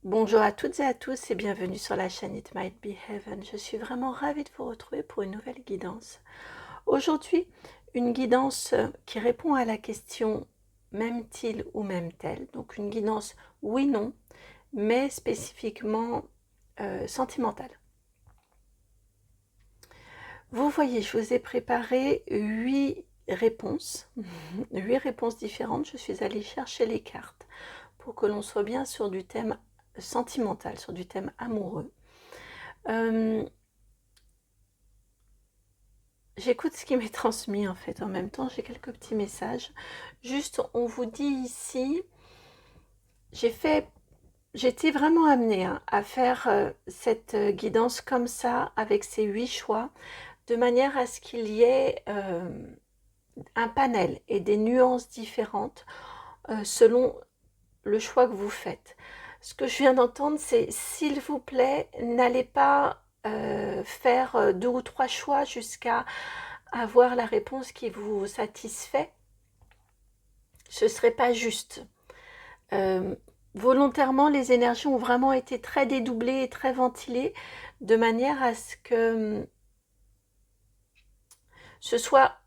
Bonjour à toutes et à tous et bienvenue sur la chaîne It Might Be Heaven. Je suis vraiment ravie de vous retrouver pour une nouvelle guidance. Aujourd'hui, une guidance qui répond à la question m'aime-t-il ou m'aime-t-elle? Donc une guidance oui-non, mais spécifiquement sentimentale. Vous voyez, je vous ai préparé 8 réponses, 8 réponses différentes. Je suis allée chercher les cartes pour que l'on soit bien sur du thème sentimental, sur du thème amoureux. J'écoute ce qui m'est transmis en fait. En même temps, j'ai quelques petits messages. Juste, on vous dit ici, j'étais vraiment amenée à faire cette guidance comme ça, avec ces 8 choix, de manière à ce qu'il y ait un panel et des nuances différentes selon le choix que vous faites. Ce que je viens d'entendre, c'est s'il vous plaît, n'allez pas faire 2 ou 3 choix jusqu'à avoir la réponse qui vous satisfait. Ce serait pas juste. Euh, Volontairement, les énergies ont vraiment été très dédoublées et très ventilées de manière à ce que ce soit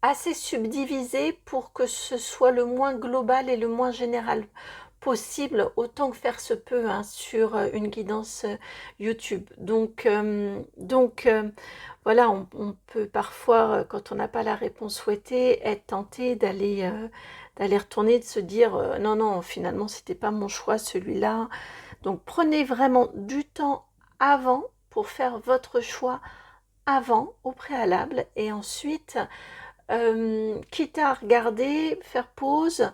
assez subdivisé pour que ce soit le moins global et le moins général possible, autant que faire se peut hein, sur une guidance YouTube. Voilà, on peut parfois, quand on n'a pas la réponse souhaitée, être tenté d'aller retourner, de se dire non, non, finalement, c'était pas mon choix celui-là. Donc prenez vraiment du temps avant pour faire votre choix avant, au préalable, et ensuite quitte à regarder, faire pause,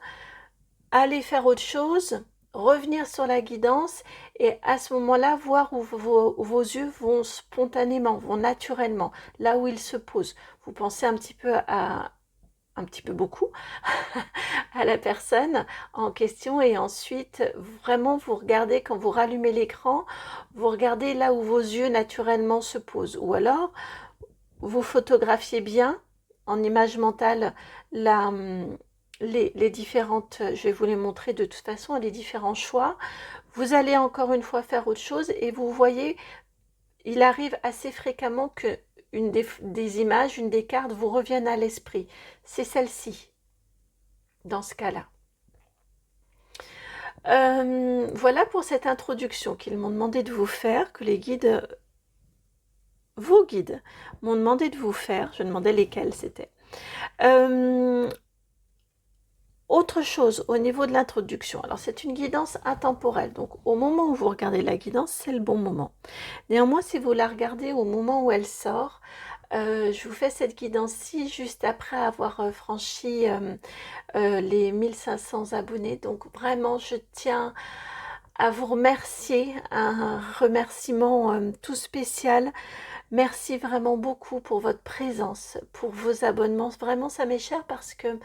aller faire autre chose, revenir sur la guidance et à ce moment-là, voir où vos yeux vont spontanément, vont naturellement, là où ils se posent. Vous pensez un petit peu beaucoup à la personne en question et ensuite vraiment vous regardez quand vous rallumez l'écran, vous regardez là où vos yeux naturellement se posent ou alors vous photographiez bien en image mentale la, les différentes, je vais vous les montrer de toute façon, les différents choix. Vous allez encore une fois faire autre chose et vous voyez, il arrive assez fréquemment que une des images, une des cartes vous revienne à l'esprit. C'est celle-ci, dans ce cas-là. Voilà pour cette introduction qu'ils m'ont demandé de vous faire, que les guides, vos guides, m'ont demandé de vous faire. Je demandais lesquels c'était. Autre chose au niveau de l'introduction, alors c'est une guidance intemporelle, donc au moment où vous regardez la guidance, c'est le bon moment. Néanmoins, si vous la regardez au moment où elle sort, je vous fais cette guidance-ci juste après avoir franchi les 1500 abonnés, donc vraiment je tiens à vous remercier, un remerciement tout spécial. Merci vraiment beaucoup pour votre présence, pour vos abonnements, vraiment ça m'est cher parce que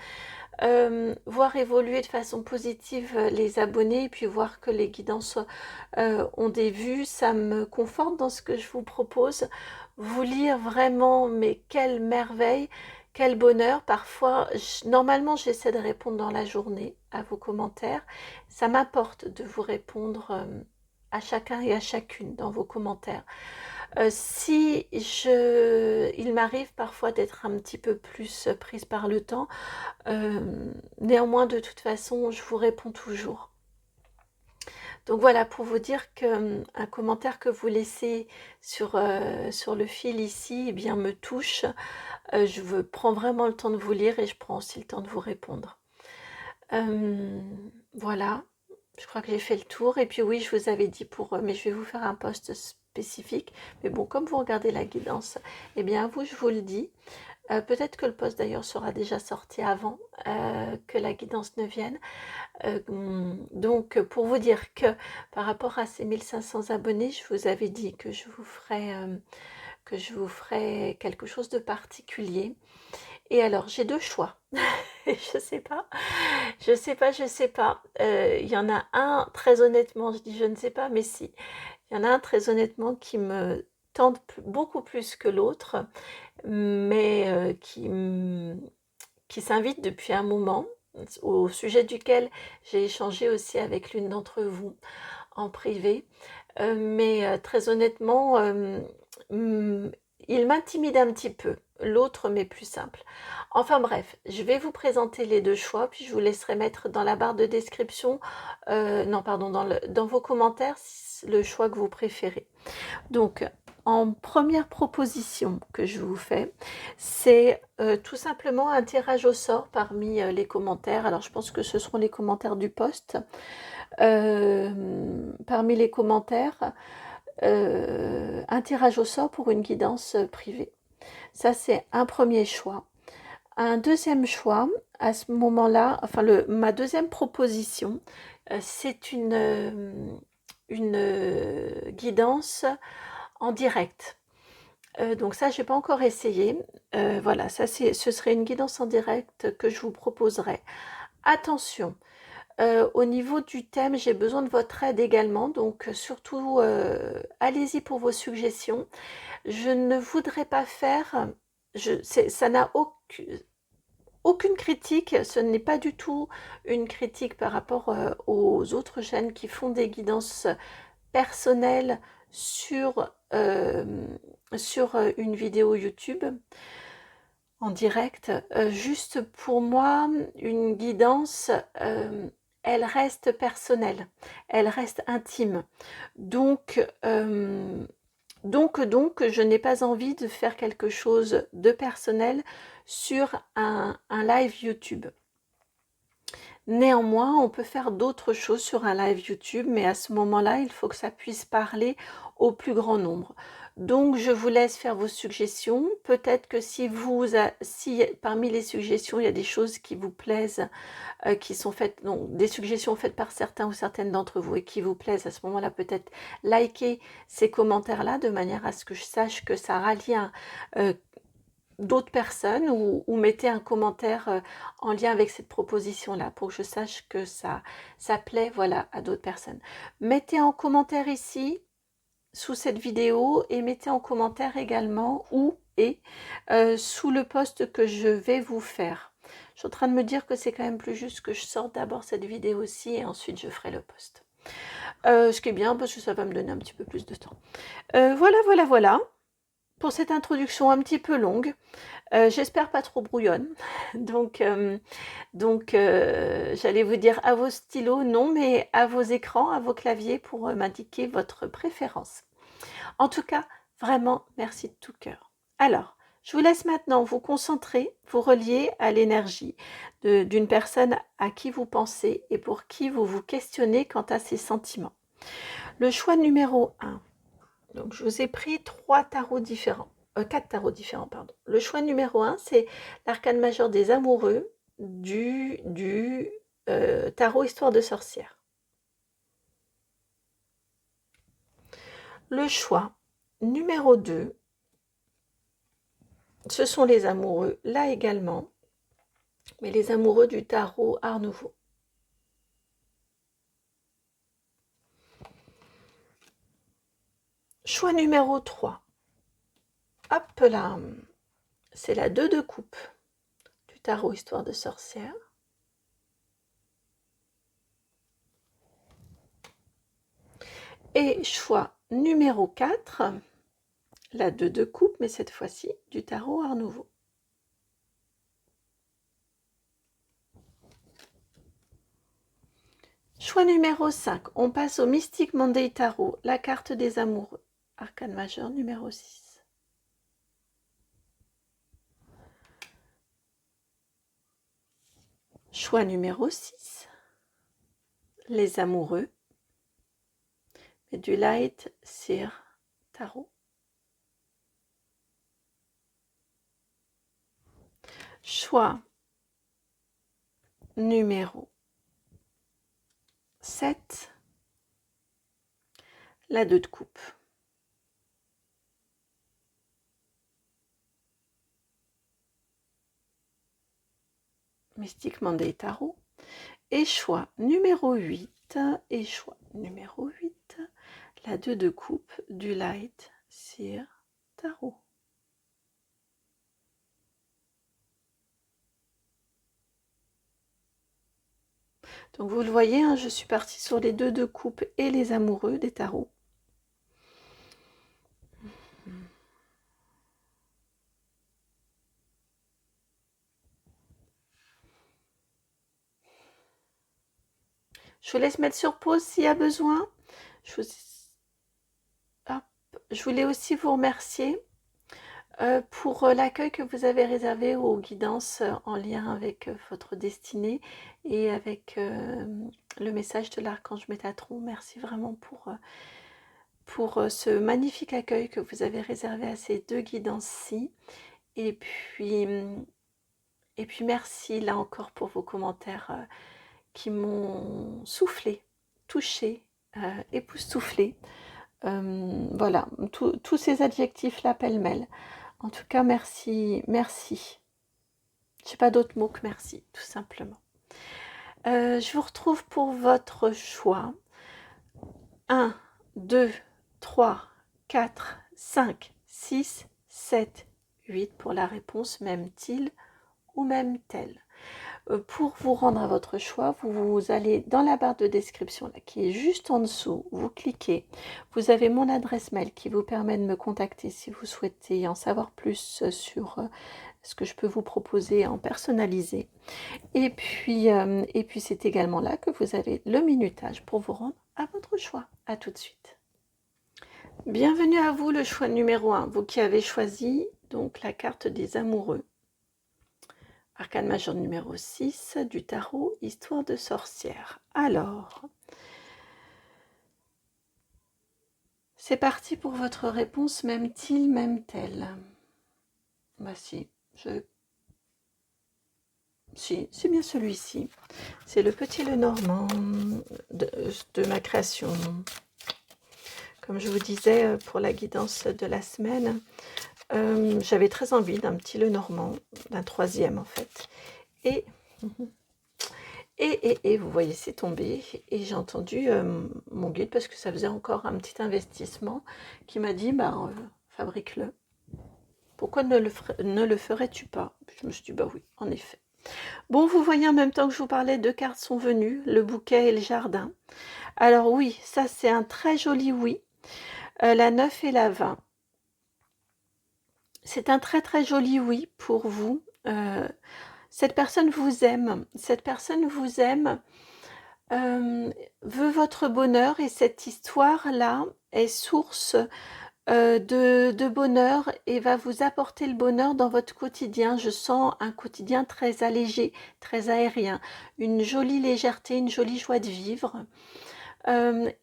voir évoluer de façon positive les abonnés et puis voir que les guidances ont des vues, ça me conforte dans ce que je vous propose. Vous lire vraiment, mais quelle merveille, quel bonheur. Parfois, normalement, j'essaie de répondre dans la journée à vos commentaires. Ça m'apporte de vous répondre à chacun et à chacune dans vos commentaires. Si il m'arrive parfois d'être un petit peu plus prise par le temps, néanmoins, de toute façon, je vous réponds toujours. Donc voilà, pour vous dire qu'un commentaire que vous laissez sur le fil ici, eh bien, me touche. Prends vraiment le temps de vous lire et je prends aussi le temps de vous répondre. Voilà, je crois que j'ai fait le tour. Et puis oui, je vous avais dit mais je vais vous faire un post spécifique. Mais bon, comme vous regardez la guidance, eh bien, à vous, je vous le dis. Peut-être que le post d'ailleurs sera déjà sorti avant que la guidance ne vienne. Donc pour vous dire que par rapport à ces 1500 abonnés, je vous avais dit que je vous ferais quelque chose de particulier. Et alors j'ai deux choix. Je sais pas, je sais pas, je sais pas. Il y en a un, très honnêtement, je dis je ne sais pas, mais si. Il y en a un très honnêtement qui me tente beaucoup plus que l'autre, mais qui s'invite depuis un moment. au sujet duquel j'ai échangé aussi avec l'une d'entre vous en privé. Mais très honnêtement, il m'intimide un petit peu. L'autre m'est plus simple. Enfin bref, je vais vous présenter les deux choix, puis je vous laisserai mettre dans la barre de description, non pardon, dans vos commentaires le choix que vous préférez. Donc, en première proposition que je vous fais, c'est tout simplement un tirage au sort parmi les commentaires. Alors, je pense que ce seront les commentaires du post. Parmi les commentaires, un tirage au sort pour une guidance privée. Ça, c'est un premier choix. Un deuxième choix, à ce moment-là, enfin ma deuxième proposition, c'est une guidance en direct. Donc ça, j'ai pas encore essayé. Voilà, ça ce serait une guidance en direct que je vous proposerai. Attention, au niveau du thème, j'ai besoin de votre aide également, donc surtout allez-y pour vos suggestions. Je ne voudrais pas faire, ça n'a aucune critique, ce n'est pas du tout une critique par rapport aux autres chaînes qui font des guidances personnelles sur une vidéo YouTube en direct. Juste pour moi, une guidance, elle reste personnelle, elle reste intime. Donc, je n'ai pas envie de faire quelque chose de personnel sur un live YouTube. Néanmoins, on peut faire d'autres choses sur un live YouTube, mais à ce moment-là, il faut que ça puisse parler au plus grand nombre. Donc, je vous laisse faire vos suggestions. Peut-être que si parmi les suggestions, il y a des choses qui vous plaisent, qui sont faites, donc des suggestions faites par certains ou certaines d'entre vous et qui vous plaisent, à ce moment-là, peut-être likez ces commentaires-là de manière à ce que je sache que ça rallie d'autres personnes ou mettez un commentaire en lien avec cette proposition-là pour que je sache que ça plaît, voilà, à d'autres personnes. Mettez en commentaire ici, sous cette vidéo, et mettez en commentaire également sous le post que je vais vous faire. Je suis en train de me dire que c'est quand même plus juste que je sorte d'abord cette vidéo aussi et ensuite je ferai le post. Ce qui est bien parce que ça va me donner un petit peu plus de temps. Voilà. Pour cette introduction un petit peu longue, j'espère pas trop brouillonne. Donc j'allais vous dire à vos stylos, non, mais à vos écrans, à vos claviers pour m'indiquer votre préférence. En tout cas, vraiment, merci de tout cœur. Alors, je vous laisse maintenant vous concentrer, vous relier à l'énergie d'une personne à qui vous pensez et pour qui vous vous questionnez quant à ses sentiments. Le choix numéro 1. Donc, je vous ai pris 4 tarots différents, pardon. Le choix numéro 1, c'est l'arcane majeur des amoureux du tarot Histoire de sorcière. Le choix numéro 2, ce sont les amoureux, là également, mais les amoureux du tarot Art Nouveau. Choix numéro 3. Hop là, c'est la 2 de coupe du tarot Histoire de sorcière. Et choix numéro 4, la 2 de coupe, mais cette fois-ci du tarot Art Nouveau. Choix numéro 5, on passe au Mystic Monday Tarot, la carte des amoureux, arcane majeur numéro 6. Choix numéro 6, les amoureux, et du Light Seer Tarot. Choix numéro 7, la 2 de coupe. Mystic Monday Tarot. Et choix numéro 8, la 2 de coupe du Light Seer Tarot. Donc vous le voyez, hein, je suis partie sur les deux de coupe et les amoureux des tarots. Je vous laisse mettre sur pause s'il y a besoin. Je voulais aussi vous remercier pour l'accueil que vous avez réservé aux guidances en lien avec votre destinée et avec le message de l'archange Métatron. Merci vraiment pour ce magnifique accueil que vous avez réservé à ces deux guidances-ci. Et puis merci là encore pour vos commentaires qui m'ont soufflé, touché, époustouflé. Voilà, tous ces adjectifs-là pêle-mêle. En tout cas, merci, merci. Je n'ai pas d'autre mot que merci, tout simplement. Je vous retrouve pour votre choix. 1, 2, 3, 4, 5, 6, 7, 8 pour la réponse même-t-il ou même-tel. Pour vous rendre à votre choix, vous allez dans la barre de description là, qui est juste en dessous, vous cliquez, vous avez mon adresse mail qui vous permet de me contacter si vous souhaitez en savoir plus sur ce que je peux vous proposer en personnalisé. Et puis c'est également là que vous avez le minutage pour vous rendre à votre choix. À tout de suite. Bienvenue à vous, le choix numéro 1, vous qui avez choisi donc la carte des amoureux. Arcane majeur numéro 6 du tarot, histoire de sorcière. Alors, c'est parti pour votre réponse, même-t-il, même-t-elle? Bah si, si, c'est bien celui-ci. C'est le petit Lenormand de ma création. Comme je vous disais pour la guidance de la semaine, j'avais très envie d'un petit Lenormand, d'un troisième en fait. Et vous voyez, c'est tombé. Et j'ai entendu mon guide, parce que ça faisait encore un petit investissement, qui m'a dit, bah, fabrique-le. Pourquoi ne le ferais-tu pas? Je me suis dit, bah oui, en effet. Bon, vous voyez, en même temps que je vous parlais, deux cartes sont venues, le bouquet et le jardin. Alors oui, ça c'est un très joli oui. La 9 et la 20. C'est un très très joli oui pour vous. Cette personne vous aime. Cette personne vous aime, veut votre bonheur, et cette histoire-là est source de bonheur et va vous apporter le bonheur dans votre quotidien. Je sens un quotidien très allégé, très aérien, une jolie légèreté, une jolie joie de vivre.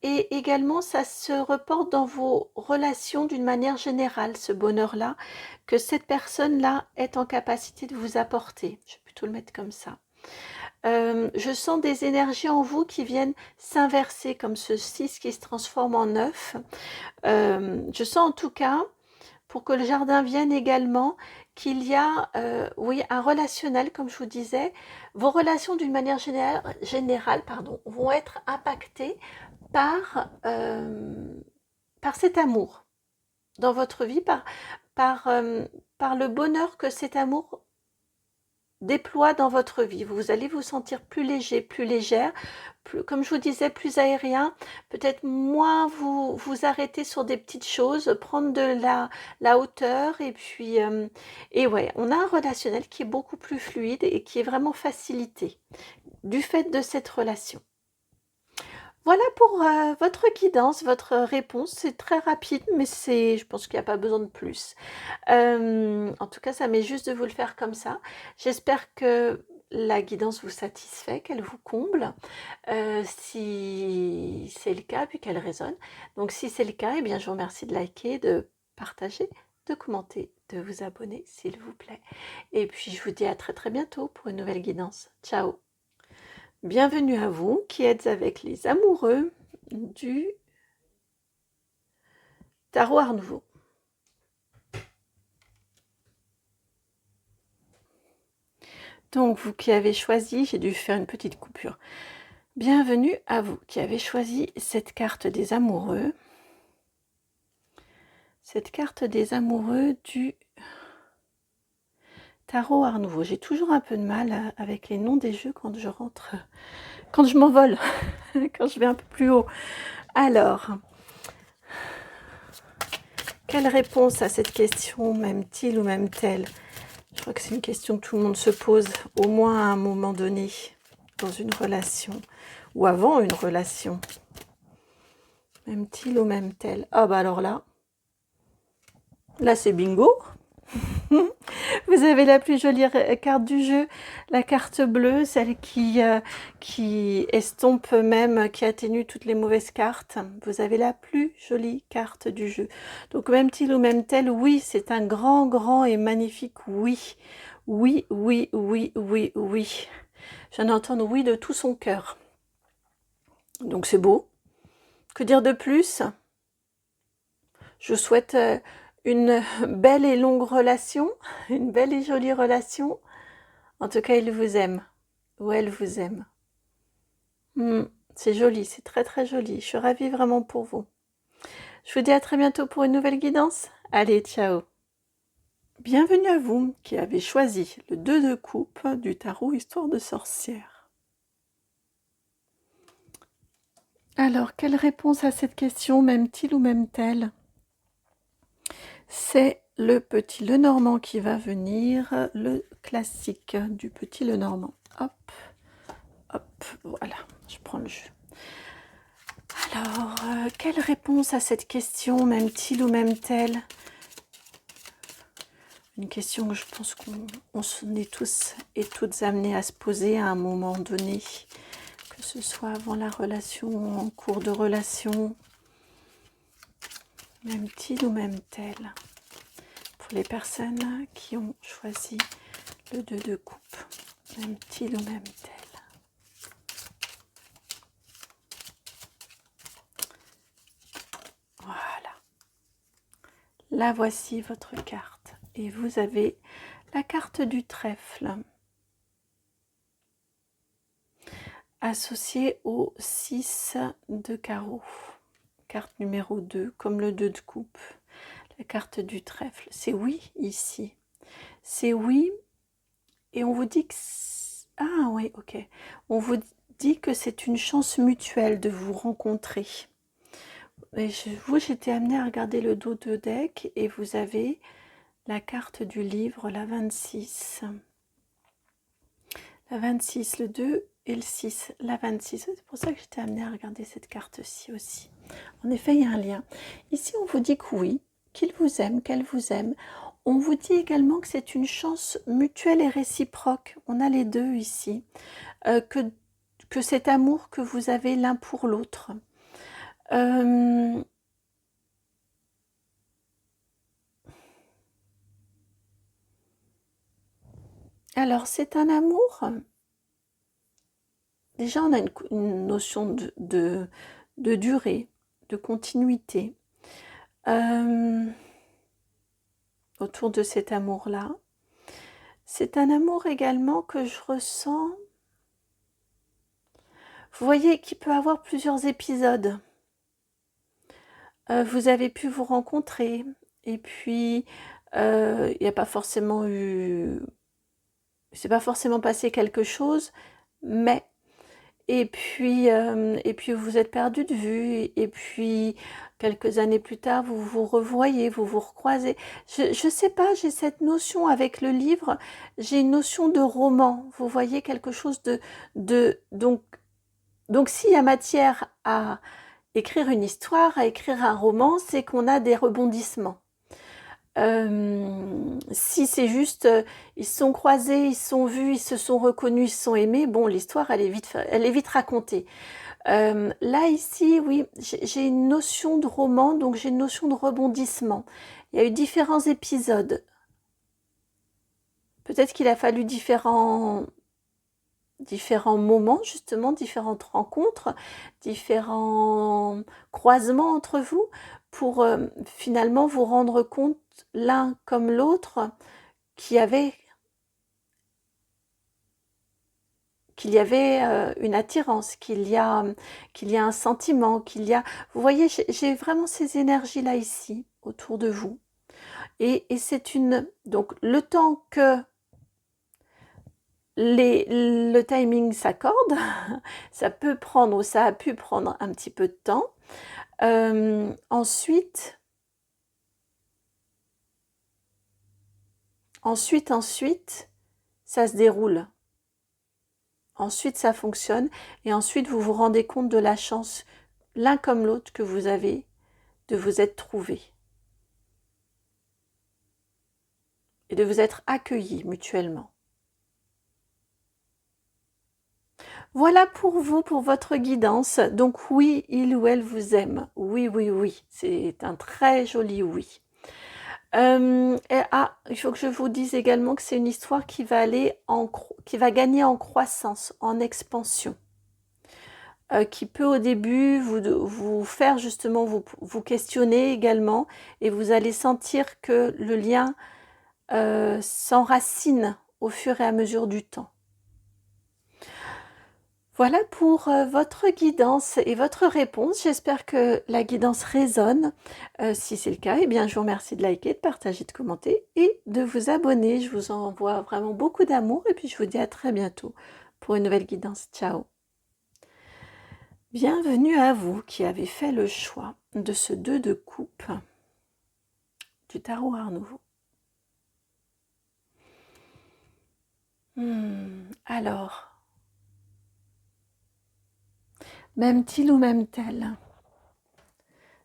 Et également, ça se reporte dans vos relations d'une manière générale, ce bonheur-là, que cette personne-là est en capacité de vous apporter. Je vais plutôt le mettre comme ça. Je sens des énergies en vous qui viennent s'inverser, comme ce 6 qui se transforme en 9. Je sens en tout cas, pour que le jardin vienne également, qu'il y a oui, un relationnel, comme je vous disais. Vos relations d'une manière générale vont être impactées par cet amour dans votre vie, par le bonheur que cet amour déploie dans votre vie. Vous allez vous sentir plus léger, plus légère, plus, comme je vous disais, plus aérien, peut-être moins vous arrêter sur des petites choses, prendre de la hauteur, et puis et ouais, on a un relationnel qui est beaucoup plus fluide et qui est vraiment facilité du fait de cette relation. Voilà pour votre guidance, votre réponse. C'est très rapide, mais je pense qu'il n'y a pas besoin de plus. En tout cas, ça m'est juste de vous le faire comme ça. J'espère que la guidance vous satisfait, qu'elle vous comble, si c'est le cas, puis qu'elle résonne. Donc si c'est le cas, eh bien, je vous remercie de liker, de partager, de commenter, de vous abonner, s'il vous plaît. Et puis, je vous dis à très très bientôt pour une nouvelle guidance. Ciao! Bienvenue à vous qui êtes avec les amoureux du tarot Art Nouveau. Donc, vous qui avez choisi, j'ai dû faire une petite coupure. Bienvenue à vous qui avez choisi cette carte des amoureux. Cette carte des amoureux du tarot Art Nouveau. J'ai toujours un peu de mal avec les noms des jeux quand quand je m'envole, quand je vais un peu plus haut. Alors, quelle réponse à cette question m'aime-t-il ou m'aime-t-elle? Je crois que c'est une question que tout le monde se pose au moins à un moment donné dans une relation ou avant une relation. M'aime-t-il ou m'aime-t-elle? Ah bah alors là c'est bingo. Vous avez la plus jolie carte du jeu, la carte bleue, celle qui estompe même, qui atténue toutes les mauvaises cartes. Vous avez la plus jolie carte du jeu. Donc m'aime-t-il ou m'aime-t-elle? Oui, c'est un grand, grand et magnifique oui. Oui, oui, oui, oui, oui. Je viens d'entendre oui de tout son cœur. Donc c'est beau. Que dire de plus? Je souhaite une belle et longue relation, une belle et jolie relation. En tout cas, il vous aime, ou elle vous aime. C'est joli, c'est très très joli. Je suis ravie vraiment pour vous. Je vous dis à très bientôt pour une nouvelle guidance. Allez, ciao. Bienvenue à vous qui avez choisi le 2 de coupe du tarot Histoire de sorcière. Alors, quelle réponse à cette question m'aime-t-il ou m'aime-t-elle? C'est le petit Lenormand qui va venir, le classique du petit Lenormand. Hop, hop, voilà, je prends le jeu. Alors, quelle réponse à cette question m'aime-t-il ou m'aime-t-elle? Une question que je pense qu'on est tous et toutes amenés à se poser à un moment donné, que ce soit avant la relation ou en cours de relation. M'aime-t-il ou m'aime-t-elle? Pour les personnes qui ont choisi le 2 de coupe, m'aime-t-il ou m'aime-t-elle? Voilà. Là, voici votre carte. Et vous avez la carte du trèfle, associée au 6 de carreau. Carte numéro 2, comme le 2 de coupe. La carte du trèfle. C'est oui ici. C'est oui. Et on vous dit que... Ah oui, ok. On vous dit que c'est une chance mutuelle de vous rencontrer. Et vous, j'étais amenée à regarder le dos de deck et vous avez la carte du livre, la 26. La 26, le 2 et le 6, la 26. C'est pour ça que j'étais amenée à regarder cette carte-ci aussi. En effet, il y a un lien. Ici, on vous dit que oui, qu'il vous aime, qu'elle vous aime. On vous dit également que c'est une chance mutuelle et réciproque. On a les deux ici. Que cet amour que vous avez l'un pour l'autre. Alors, c'est un amour. Déjà, on a une notion de durée, de continuité. Autour de cet amour-là. C'est un amour également que je ressens, vous voyez, qui peut avoir plusieurs épisodes. Vous avez pu vous rencontrer, et puis il n'y a pas forcément eu... c'est pas forcément passé quelque chose, mais... Et puis vous êtes perdu de vue, et puis quelques années plus tard, vous vous revoyez, vous vous recroisez. Je sais pas, j'ai cette notion avec le livre, j'ai une notion de roman, vous voyez, quelque chose donc s'il y a matière à écrire une histoire, à écrire un roman, c'est qu'on a des rebondissements. Si c'est juste, ils se sont croisés, ils se sont vus, ils se sont reconnus, ils se sont aimés, bon, l'histoire, elle est vite racontée. Là, ici, oui, j'ai une notion de roman, donc j'ai une notion de rebondissement. Il y a eu différents épisodes. Peut-être qu'il a fallu différents moments, justement, différentes rencontres, différents croisements entre vous, pour finalement vous rendre compte, l'un comme l'autre, qu'il y avait une attirance, qu'il y a un sentiment, vous voyez, j'ai vraiment ces énergies là ici autour de vous, et c'est donc le temps que le timing s'accorde, ça peut prendre ou ça a pu prendre un petit peu de temps. Ensuite, ça se déroule. Ensuite, ça fonctionne et ensuite, vous vous rendez compte de la chance, l'un comme l'autre, que vous avez de vous être trouvés et de vous être accueillis mutuellement. Voilà pour vous, pour votre guidance. Donc oui, il ou elle vous aime. Oui, oui, oui. C'est un très joli oui. Il faut que je vous dise également que c'est une histoire qui va qui va gagner en croissance, en expansion. Qui peut au début vous faire justement vous questionner également et vous allez sentir que le lien s'enracine au fur et à mesure du temps. Voilà pour votre guidance et votre réponse. J'espère que la guidance résonne. Si c'est le cas, eh bien, je vous remercie de liker, de partager, de commenter et de vous abonner. Je vous envoie vraiment beaucoup d'amour et puis je vous dis à très bientôt pour une nouvelle guidance. Ciao. Bienvenue à vous qui avez fait le choix de ce 2 de coupe du tarot Art Nouveau. Alors, m'aime-t-il ou m'aime-t-elle?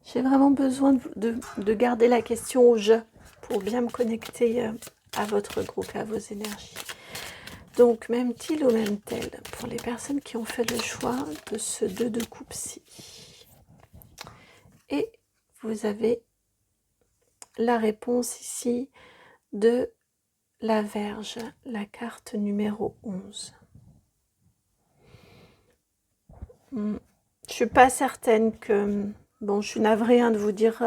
J'ai vraiment besoin de garder la question au jeu pour bien me connecter à votre groupe, à vos énergies. Donc, m'aime-t-il ou m'aime-t-elle? Pour les personnes qui ont fait le choix de ce 2 de coupe-ci. Et vous avez la réponse ici de la Vierge, la carte numéro 11. Je suis pas certaine que... Bon, je suis navrée de vous dire...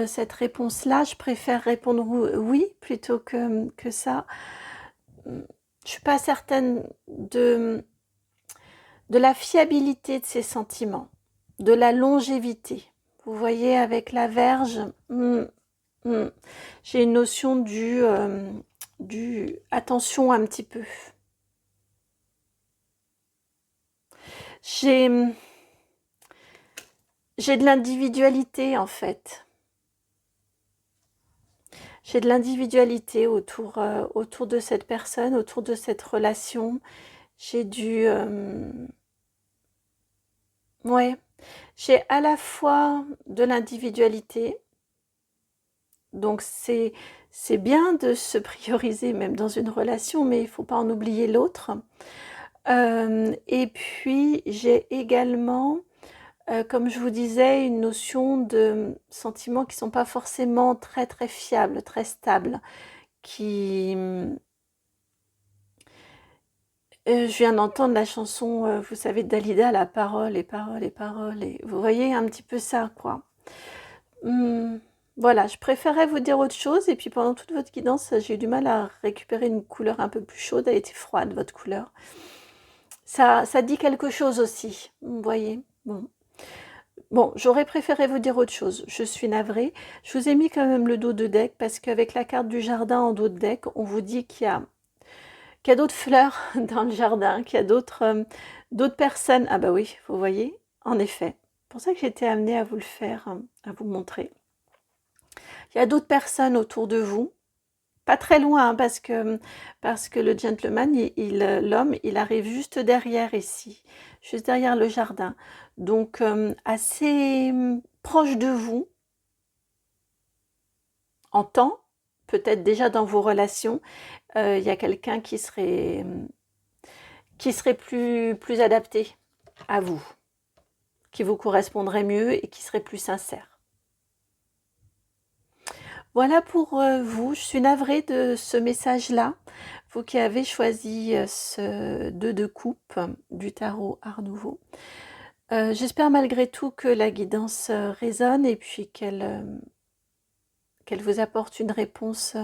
cette réponse-là. Je préfère répondre oui plutôt que ça. Je suis pas certaine de la fiabilité de ces sentiments, de la longévité. Vous voyez, avec la Vierge, j'ai une notion du attention un petit peu. J'ai de l'individualité en fait. J'ai de l'individualité autour de cette personne, autour de cette relation. J'ai ouais, j'ai à la fois de l'individualité, donc c'est bien de se prioriser même dans une relation, mais il ne faut pas en oublier l'autre. Et puis j'ai également, comme je vous disais, une notion de sentiments qui ne sont pas forcément très très fiables, très stables, qui... je viens d'entendre la chanson, vous savez, Dalida, la parole et parole et parole, et vous voyez un petit peu ça, quoi. Voilà, je préférais vous dire autre chose, et puis pendant toute votre guidance, j'ai eu du mal à récupérer une couleur un peu plus chaude, elle était froide, votre couleur. Ça dit quelque chose aussi, vous voyez. Bon, j'aurais préféré vous dire autre chose, je suis navrée. Je vous ai mis quand même le dos de deck, parce qu'avec la carte du jardin en dos de deck, on vous dit qu'il y a d'autres fleurs dans le jardin, qu'il y a d'autres personnes. Ah bah oui, vous voyez, en effet. C'est pour ça que j'ai été amenée à vous le faire, à vous montrer. Il y a d'autres personnes autour de vous, pas très loin, hein, parce que le gentleman, l'homme, il arrive juste derrière ici, juste derrière le jardin. Donc, assez proche de vous, en temps, peut-être déjà dans vos relations, il y a quelqu'un qui serait plus adapté à vous, qui vous correspondrait mieux et qui serait plus sincère. Voilà pour vous, je suis navrée de ce message-là, vous qui avez choisi ce 2 de coupe du tarot Art Nouveau. J'espère malgré tout que la guidance résonne et puis qu'elle vous apporte une réponse.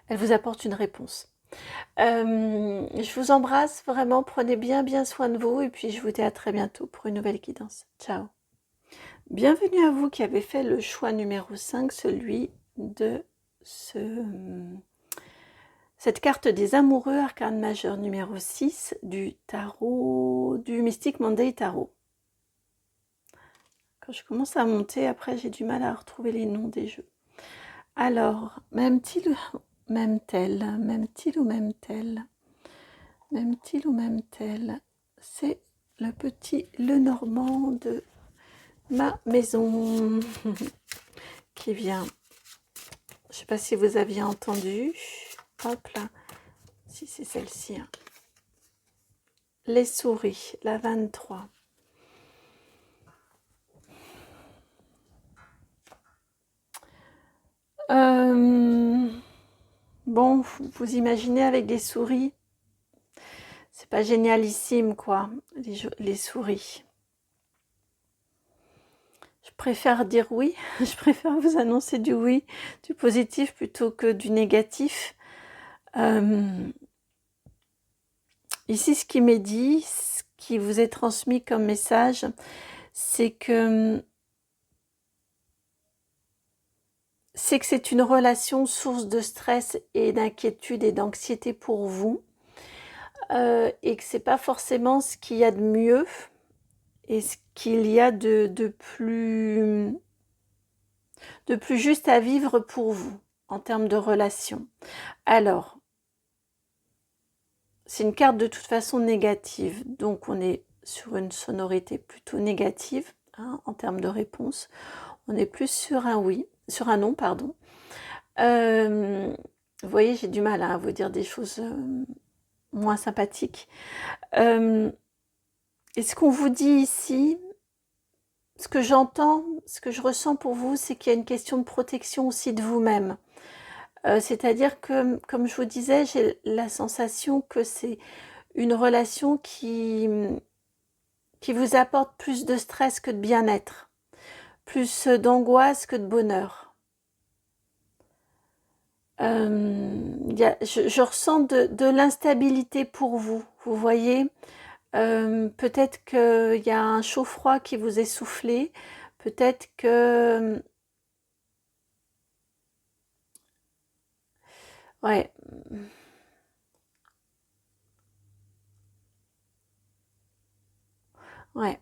Elle vous apporte une réponse. Je vous embrasse vraiment, prenez bien soin de vous et puis je vous dis à très bientôt pour une nouvelle guidance. Ciao. Bienvenue à vous qui avez fait le choix numéro 5, celui de cette carte des amoureux, arcane majeur numéro 6 du tarot, du Mystic Monday Tarot. Quand je commence à monter, après j'ai du mal à retrouver les noms des jeux. Alors, même-t-il ou même-t-elle, même-t-il ou même-t-elle, même-t-il ou même-t-elle, c'est le petit Lenormand de ma maison qui vient. Je ne sais pas si vous aviez entendu. Hop là. Si c'est celle-ci. Hein. Les souris, la 23. Bon, vous imaginez avec des souris, c'est pas génialissime quoi, les souris. Je préfère dire oui, je préfère vous annoncer du oui, du positif plutôt que du négatif. Ici, ce qui m'est dit, ce qui vous est transmis comme message, c'est que c'est une relation source de stress et d'inquiétude et d'anxiété pour vous, et que c'est pas forcément ce qu'il y a de mieux et ce qu'il y a de plus juste à vivre pour vous en termes de relation. Alors, c'est une carte de toute façon négative, donc on est sur une sonorité plutôt négative hein, en termes de réponse. On est plus sur un oui, sur un non, pardon. Vous voyez, j'ai du mal à vous dire des choses moins sympathiques. Et ce qu'on vous dit ici, ce que j'entends, ce que je ressens pour vous, c'est qu'il y a une question de protection aussi de vous-même. C'est-à-dire que, comme je vous disais, j'ai la sensation que c'est une relation qui vous apporte plus de stress que de bien-être, plus d'angoisse que de bonheur. Je ressens de l'instabilité pour vous, vous voyez. Peut-être qu'il y a un chaud-froid qui vous est soufflé, peut-être que... Ouais. Ouais.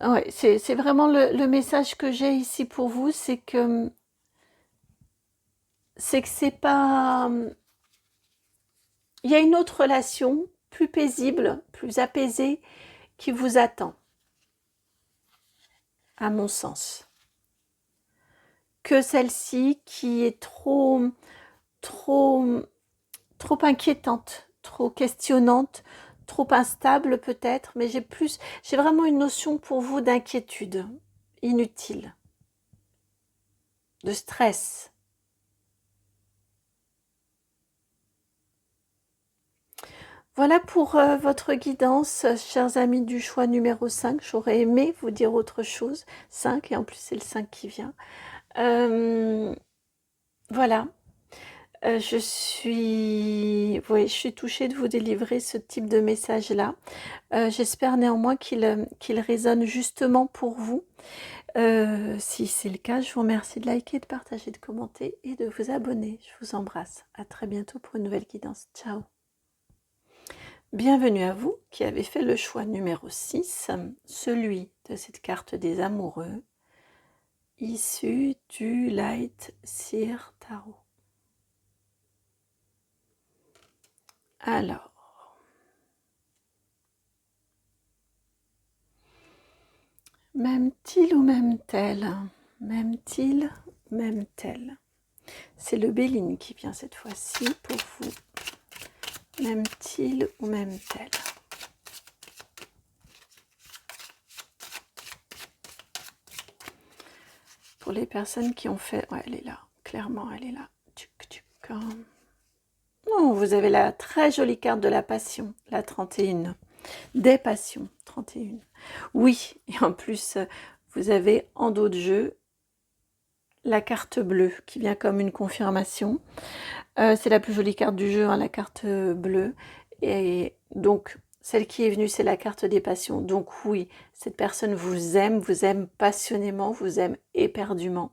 Ouais, c'est vraiment le message que j'ai ici pour vous, c'est que c'est pas... Il y a une autre relation plus paisible, plus apaisée qui vous attend, à mon sens, que celle-ci qui est trop inquiétante, trop questionnante, trop instable peut-être, mais j'ai vraiment une notion pour vous d'inquiétude inutile, de stress. Voilà pour votre guidance, chers amis du choix numéro 5. J'aurais aimé vous dire autre chose. 5, et en plus c'est le 5 qui vient. Voilà. Je suis touchée de vous délivrer ce type de message-là. J'espère néanmoins qu'il résonne justement pour vous. Si c'est le cas, je vous remercie de liker, de partager, de commenter et de vous abonner. Je vous embrasse. À très bientôt pour une nouvelle guidance. Ciao. Bienvenue à vous qui avez fait le choix numéro 6, celui de cette carte des amoureux, issue du Light Seer Tarot. Alors, même-t-il ou même-t-elle, même-t-il, même-t-elle. C'est le Béline qui vient cette fois-ci pour vous. Même-t-il ou même-t-elle. Pour les personnes qui ont fait... Ouais, elle est là. Clairement, elle est là. Oh, vous avez la très jolie carte de la passion, la 31. Des passions, 31. Oui, et en plus, vous avez en dos de jeu la carte bleue qui vient comme une confirmation. C'est la plus jolie carte du jeu, hein, la carte bleue. Et donc, celle qui est venue, c'est la carte des passions. Donc oui, cette personne vous aime passionnément, vous aime éperdument.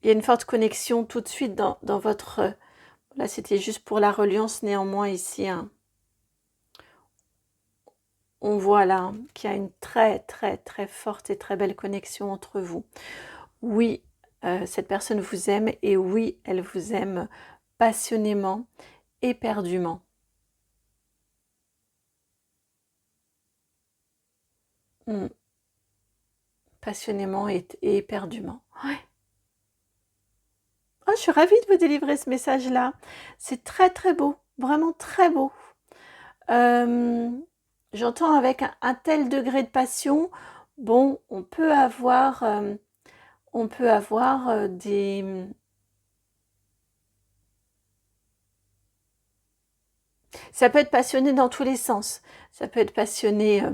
il y a une forte connexion tout de suite dans votre... Là, c'était juste pour la reliance, néanmoins, ici, hein, on voit là qu'il y a une très, très, très forte et très belle connexion entre vous. Oui, cette personne vous aime et oui, elle vous aime passionnément, éperdument. Mm. Passionnément et éperdument. Ouais. Oh, je suis ravie de vous délivrer ce message-là. C'est très très beau, vraiment très beau. J'entends avec un tel degré de passion, bon, on peut avoir des... Ça peut être passionné dans tous les sens. Ça peut être passionné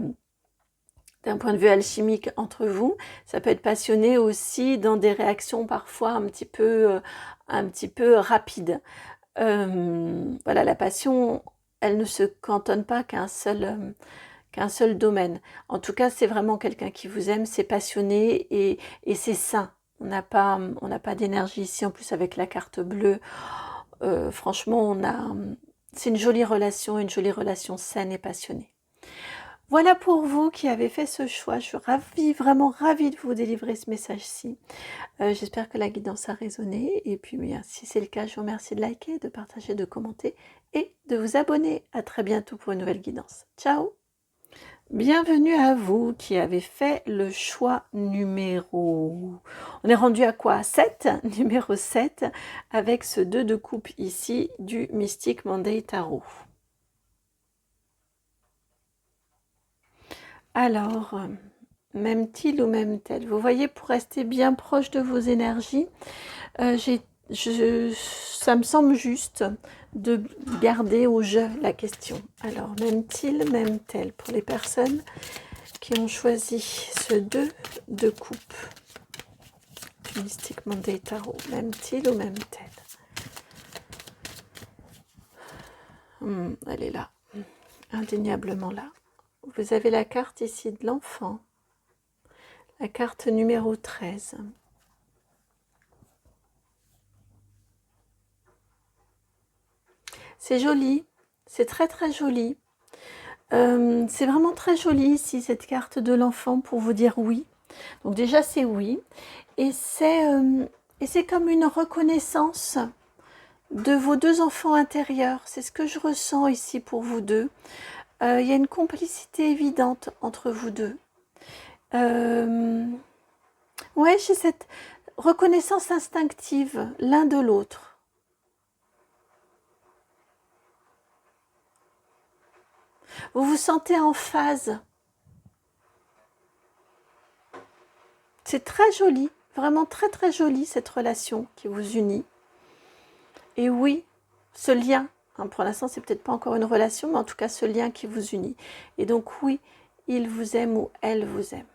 d'un point de vue alchimique entre vous. Ça peut être passionné aussi dans des réactions parfois un petit peu rapides. Voilà, la passion, elle ne se cantonne pas qu'un seul domaine. En tout cas, c'est vraiment quelqu'un qui vous aime, c'est passionné et c'est sain. On n'a pas d'énergie ici, en plus avec la carte bleue. Franchement, c'est une jolie relation saine et passionnée. Voilà pour vous qui avez fait ce choix. Je suis ravie, vraiment ravie de vous délivrer ce message-ci. J'espère que la guidance a résonné. Et puis, bien, si c'est le cas, je vous remercie de liker, de partager, de commenter et de vous abonner. À très bientôt pour une nouvelle guidance. Ciao! Bienvenue à vous qui avez fait le choix numéro... On est rendu à quoi? 7, numéro 7, avec ce 2 de coupe ici du Mystic Monday Tarot. Alors, même-t-il ou même-t-elle? Vous voyez, pour rester bien proche de vos énergies, ça me semble juste de garder au jeu la question. Alors, même-t-il, même-t-elle? Pour les personnes qui ont choisi ce 2 de coupe du Mystic Monday Tarot, même-t-il ou même-t-elle? Elle est là, indéniablement là. Vous avez la carte ici de l'enfant, la carte numéro 13. C'est joli, c'est très très joli. C'est vraiment très joli ici, cette carte de l'enfant pour vous dire oui. Donc déjà c'est oui. Et c'est comme une reconnaissance de vos deux enfants intérieurs. C'est ce que je ressens ici pour vous deux. Il y a une complicité évidente entre vous deux. Ouais, j'ai cette reconnaissance instinctive l'un de l'autre. Vous vous sentez en phase. C'est très joli, vraiment très très joli cette relation qui vous unit. Et oui, ce lien, hein, pour l'instant c'est peut-être pas encore une relation, mais en tout cas ce lien qui vous unit. Et donc oui, il vous aime ou elle vous aime.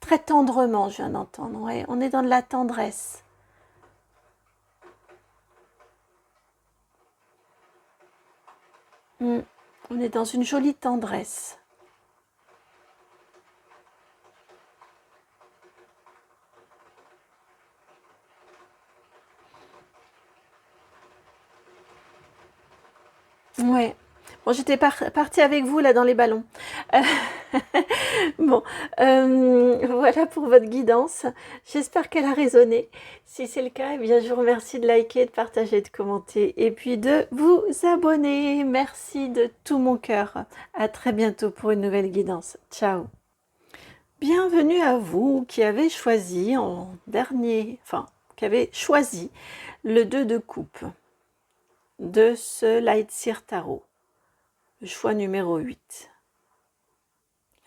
Très tendrement, je viens d'entendre. Ouais, on est dans de la tendresse. On est dans une jolie tendresse. Ouais. Bon, j'étais partie avec vous là dans les ballons. Bon, voilà pour votre guidance. J'espère qu'elle a résonné. Si c'est le cas, eh bien, je vous remercie de liker, de partager, de commenter et puis de vous abonner. Merci de tout mon cœur. À très bientôt pour une nouvelle guidance. Ciao. Bienvenue à vous qui avez choisi en dernier, enfin, qui avez choisi le 2 de coupe de ce Light Seer Tarot. Le choix numéro 8.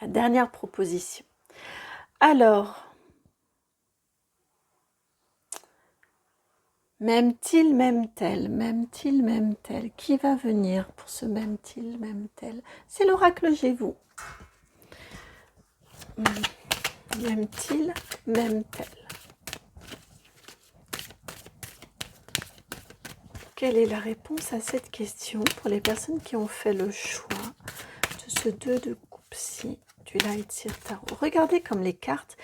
La dernière proposition. Alors, même-t-il, même-t-elle, même-t-il, même-t-elle, qui va venir pour ce même-t-il, même-t-elle? C'est l'oracle Gévaux. Même-t-il, même-t-elle? Quelle est la réponse à cette question pour les personnes qui ont fait le choix de ce 2 de coupe-ci du Light Seer Tarot? Regardez comme les cartes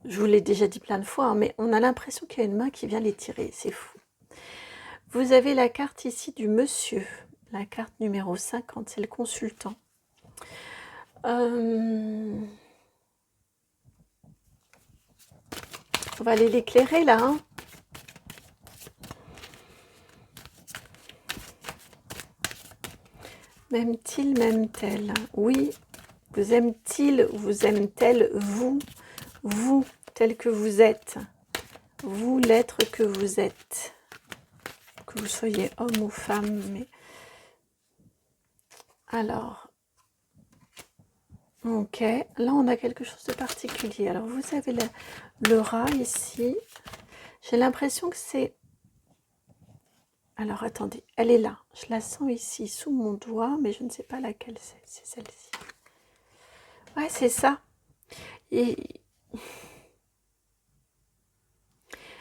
Je vous l'ai déjà dit plein de fois, hein, mais on a l'impression qu'il y a une main qui vient les tirer, c'est fou. Vous avez la carte ici du monsieur, la carte numéro 50, c'est le consultant. On va aller l'éclairer là. Hein. M'aime-t-il, m'aime-t-elle? Oui. Vous aime-t-il ou vous aime-t-elle vous? Vous, tel que vous êtes. Vous, l'être que vous êtes. Que vous soyez homme ou femme. Mais... Alors... Ok, là on a quelque chose de particulier. Alors vous avez le rat ici. J'ai l'impression que c'est... Alors attendez, elle est là. Je la sens ici sous mon doigt, mais je ne sais pas laquelle c'est. C'est celle-ci. Ouais, c'est ça. Et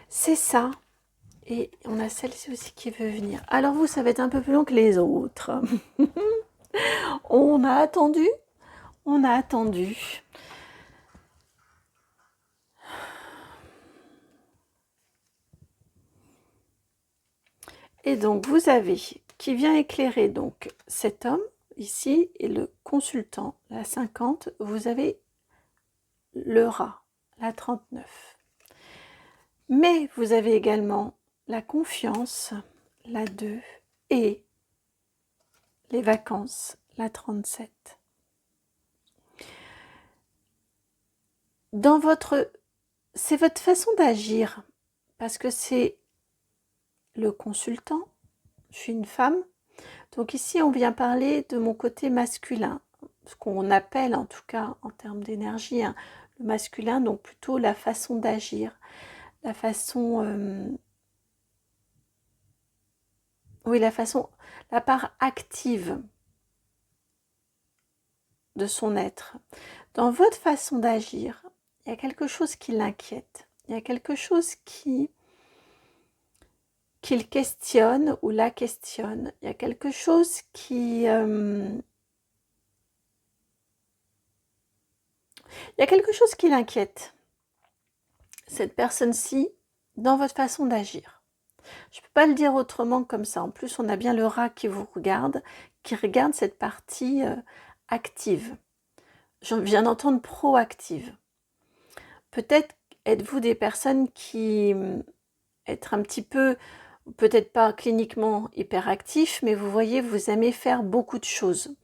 c'est ça. Et on a celle-ci aussi qui veut venir. Alors vous, ça va être un peu plus long que les autres. On a attendu. On a attendu. Et donc vous avez qui vient éclairer donc cet homme ici et le consultant, la 50. Vous avez le rat, la 39. Mais vous avez également la confiance, la 2, et les vacances, la 37. Dans votre... C'est votre façon d'agir, parce que c'est le consultant, je suis une femme, donc ici on vient parler de mon côté masculin, ce qu'on appelle en tout cas en termes d'énergie, hein, le masculin, donc plutôt la façon d'agir, la façon... oui, la part active de son être. Dans votre façon d'agir, il y a quelque chose qui l'inquiète. Il y a quelque chose qu'il questionne ou la questionne. Il y a quelque chose qui... il y a quelque chose qui l'inquiète. Cette personne-ci, dans votre façon d'agir. Je ne peux pas le dire autrement comme ça. En plus, on a bien le rat qui vous regarde, qui regarde cette partie active. Je viens d'entendre proactive. Peut-être êtes-vous des personnes qui être un petit peu, peut-être pas cliniquement hyperactif, mais vous voyez, vous aimez faire beaucoup de choses.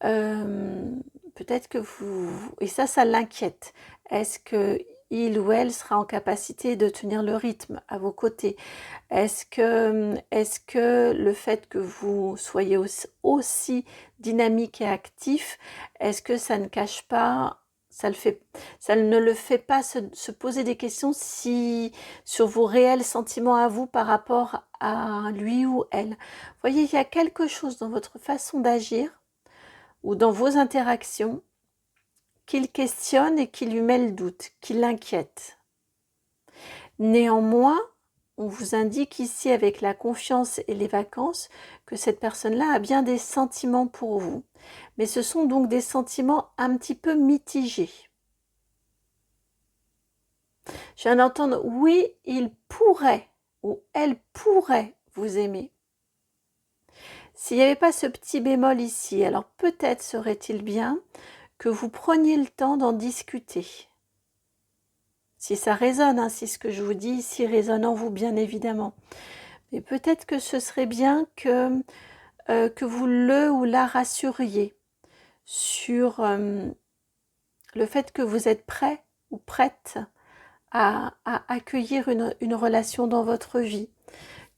Peut-être que vous... Et ça l'inquiète. Est-ce que il ou elle sera en capacité de tenir le rythme à vos côtés? Est-ce que le fait que vous soyez aussi dynamique et actif, est-ce que ça ne cache pas, ça ne le fait pas se poser des questions sur vos réels sentiments à vous par rapport à lui ou elle? Vous voyez, il y a quelque chose dans votre façon d'agir ou dans vos interactions qu'il questionne et qui lui met le doute, qui l'inquiète. Néanmoins, on vous indique ici avec la confiance et les vacances que cette personne-là a bien des sentiments pour vous. Mais ce sont donc des sentiments un petit peu mitigés. Je viens d'entendre, oui, il pourrait ou elle pourrait vous aimer. S'il n'y avait pas ce petit bémol ici, alors peut-être serait-il bien que vous preniez le temps d'en discuter. Si ça résonne, hein, si ce que je vous dis ici résonne en vous, bien évidemment. Mais peut-être que ce serait bien que vous le ou la rassuriez sur le fait que vous êtes prêt ou prête à accueillir une relation dans votre vie,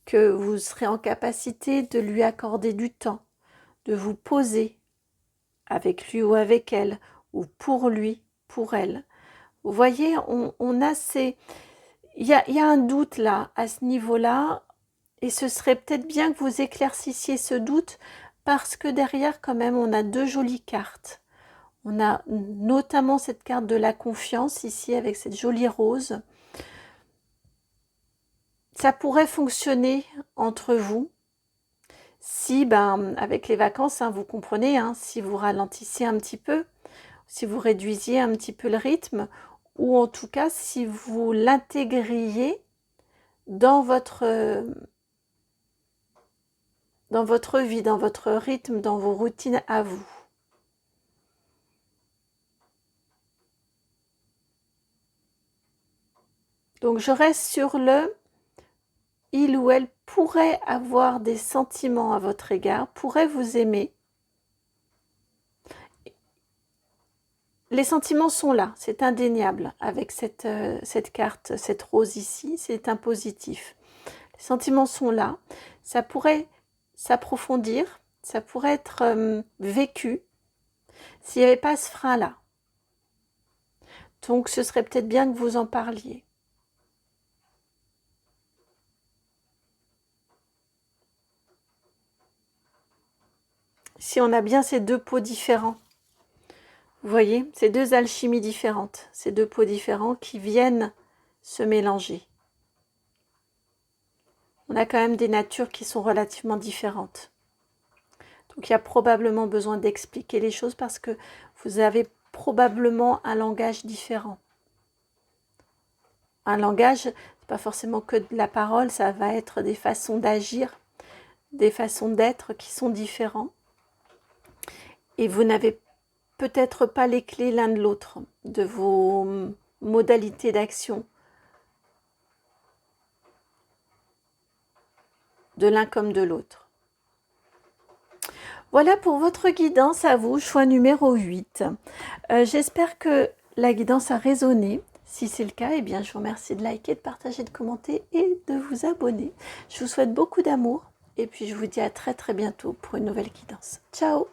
que vous serez en capacité de lui accorder du temps, de vous poser avec lui ou avec elle, ou pour lui, pour elle. Vous voyez, on a ces... Il y a un doute là, à ce niveau-là, et ce serait peut-être bien que vous éclaircissiez ce doute, parce que derrière, quand même, on a deux jolies cartes. On a notamment cette carte de la confiance, ici, avec cette jolie rose. Ça pourrait fonctionner entre vous, si, avec les vacances, hein, vous comprenez, hein, si vous ralentissez un petit peu, si vous réduisiez un petit peu le rythme, ou en tout cas si vous l'intégriez dans votre vie, dans votre rythme, dans vos routines à vous. Donc je reste sur le il ou elle pourrait avoir des sentiments à votre égard, pourrait vous aimer. Les sentiments sont là, c'est indéniable avec cette carte, cette rose ici, c'est un positif. Les sentiments sont là, ça pourrait s'approfondir, ça pourrait être vécu s'il n'y avait pas ce frein-là. Donc ce serait peut-être bien que vous en parliez. Si on a bien ces deux pots différents, vous voyez, ces deux alchimies différentes, ces deux pots différents qui viennent se mélanger. On a quand même des natures qui sont relativement différentes. Donc il y a probablement besoin d'expliquer les choses parce que vous avez probablement un langage différent. Un langage, c'est pas forcément que de la parole, ça va être des façons d'agir, des façons d'être qui sont différents. Et vous n'avez peut-être pas les clés l'un de l'autre, de vos modalités d'action, de l'un comme de l'autre. Voilà pour votre guidance à vous, choix numéro 8. J'espère que la guidance a résonné. Si c'est le cas, eh bien, je vous remercie de liker, de partager, de commenter et de vous abonner. Je vous souhaite beaucoup d'amour et puis je vous dis à très très bientôt pour une nouvelle guidance. Ciao!